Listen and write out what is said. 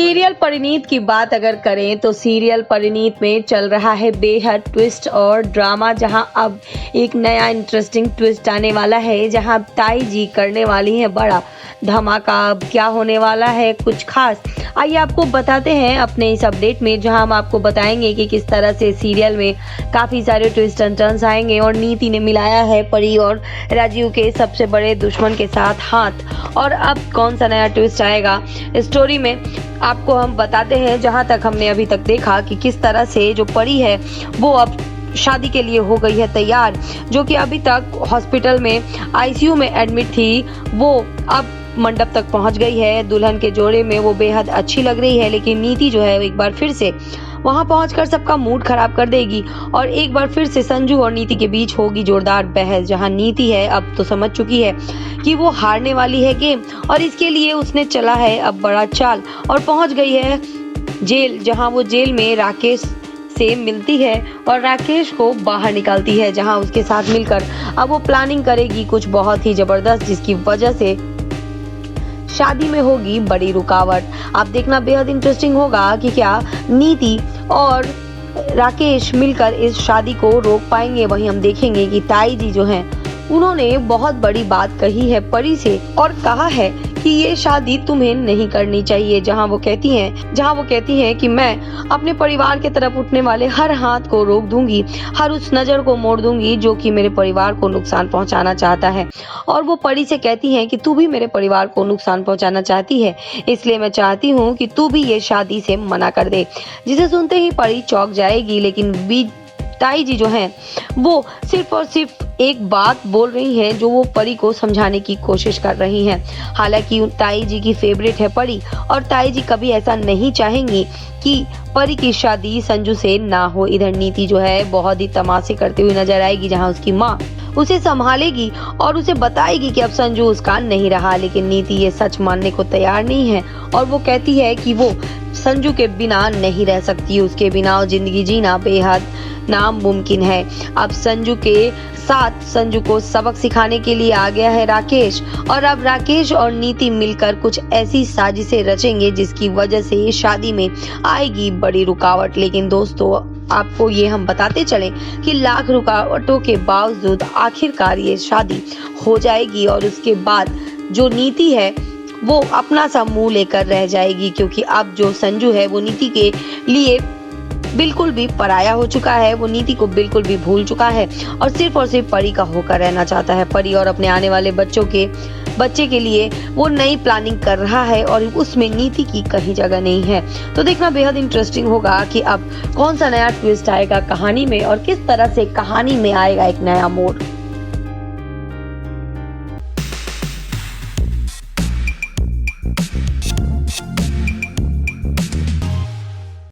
Serial Parineet की बात अगर करें तो सीरियल परिणीत में चल रहा है बेहद ट्विस्ट और ड्रामा, जहां अब एक नया इंटरेस्टिंग ट्विस्ट आने वाला है, जहां ताई जी करने वाली है बड़ा धमाका। अब क्या होने वाला है कुछ खास, आइए आपको बताते हैं अपने इस अपडेट में, जहां हम आपको बताएंगे कि किस तरह से सीरियल में काफी सारे ट्विस्ट एंड टर्न्स आएंगे और नीति ने मिलाया है परी और राजीव के सबसे बड़े दुश्मन के साथ हाथ। और अब कौन सा नया ट्विस्ट आएगा स्टोरी में आपको हम बताते हैं। जहां तक हमने अभी तक देखा कि किस तरह से जो परी है वो अब शादी के लिए हो गई है तैयार, जो कि अभी तक हॉस्पिटल में आईसीयू में एडमिट थी, वो अब मंडप तक पहुंच गई है। दुल्हन के जोड़े में वो बेहद अच्छी लग रही है, लेकिन नीति जो है एक बार फिर से वहां पहुंचकर सबका मूड खराब कर देगी और एक बार फिर से संजू और नीति के बीच होगी जोरदार बहस, जहां नीति है अब तो समझ चुकी है कि वो हारने वाली है गेम, और इसके लिए उसने चला है अब बड़ा चाल और पहुंच गई है जेल, जहां वो जेल में राकेश से मिलती है और राकेश को बाहर निकालती है, जहां उसके साथ मिलकर अब वो प्लानिंग करेगी कुछ बहुत ही जबरदस्त, जिसकी वजह से शादी में होगी बड़ी रुकावट। आप देखना बेहद इंटरेस्टिंग होगा कि क्या नीति और राकेश मिलकर इस शादी को रोक पाएंगे। वहीं हम देखेंगे कि ताई जी जो हैं उन्होंने बहुत बड़ी बात कही है परी से और कहा है कि ये शादी तुम्हें नहीं करनी चाहिए, जहां वो कहती हैं कि मैं अपने परिवार की तरफ उठने वाले हर हाथ को रोक दूंगी, हर उस नजर को मोड़ दूंगी जो कि मेरे परिवार को नुकसान पहुंचाना चाहता है। और वो परी से कहती हैं कि तू भी मेरे परिवार को नुकसान पहुंचाना चाहती है, इसलिए मैं चाहती हूँ कि तू भी ये शादी से मना कर दे। जिसे सुनते ही परी चौंक जाएगी, लेकिन ताई जी जो हैं वो सिर्फ और सिर्फ एक बात बोल रही हैं, जो वो परी को समझाने की कोशिश कर रही हैं। हालांकि ताई जी की फेवरेट है परी और ताई जी कभी ऐसा नहीं चाहेंगी कि परी की शादी संजू से ना हो। इधर नीति जो है बहुत ही तमाशे करती हुई नजर आएगी, जहां उसकी माँ उसे संभालेगी और उसे बताएगी कि अब संजू उसका नहीं रहा, लेकिन नीति ये सच मानने को तैयार नहीं है और वो कहती है कि वो संजू के बिना नहीं रह सकती, उसके बिना जिंदगी जीना बेहद नामुमकिन है। अब संजू के साथ संजू को सबक सिखाने के लिए आ गया है राकेश, और अब राकेश और नीति मिलकर कुछ ऐसी साजिशें रचेंगे जिसकी वजह से शादी में आएगी बड़ी रुकावट। लेकिन दोस्तों आपको ये हम बताते चलें कि लाख रुकावटों के बावजूद आखिरकार ये शादी हो जाएगी और उसके बाद जो नीति है वो अपना सा मुंह लेकर रह जाएगी, क्योंकि अब जो संजू है वो नीति के लिए बिल्कुल भी पराया हो चुका है, वो नीति को बिल्कुल भी भूल चुका है और सिर्फ परी का होकर रहना चाहता है। परी और अपने आने वाले बच्चे के लिए वो नई प्लानिंग कर रहा है और उसमें नीति की कहीं जगह नहीं है। तो देखना बेहद इंटरेस्टिंग होगा कि अब कौन सा नया ट्विस्ट आएगा कहानी में और किस तरह से कहानी में आएगा एक नया मोड़।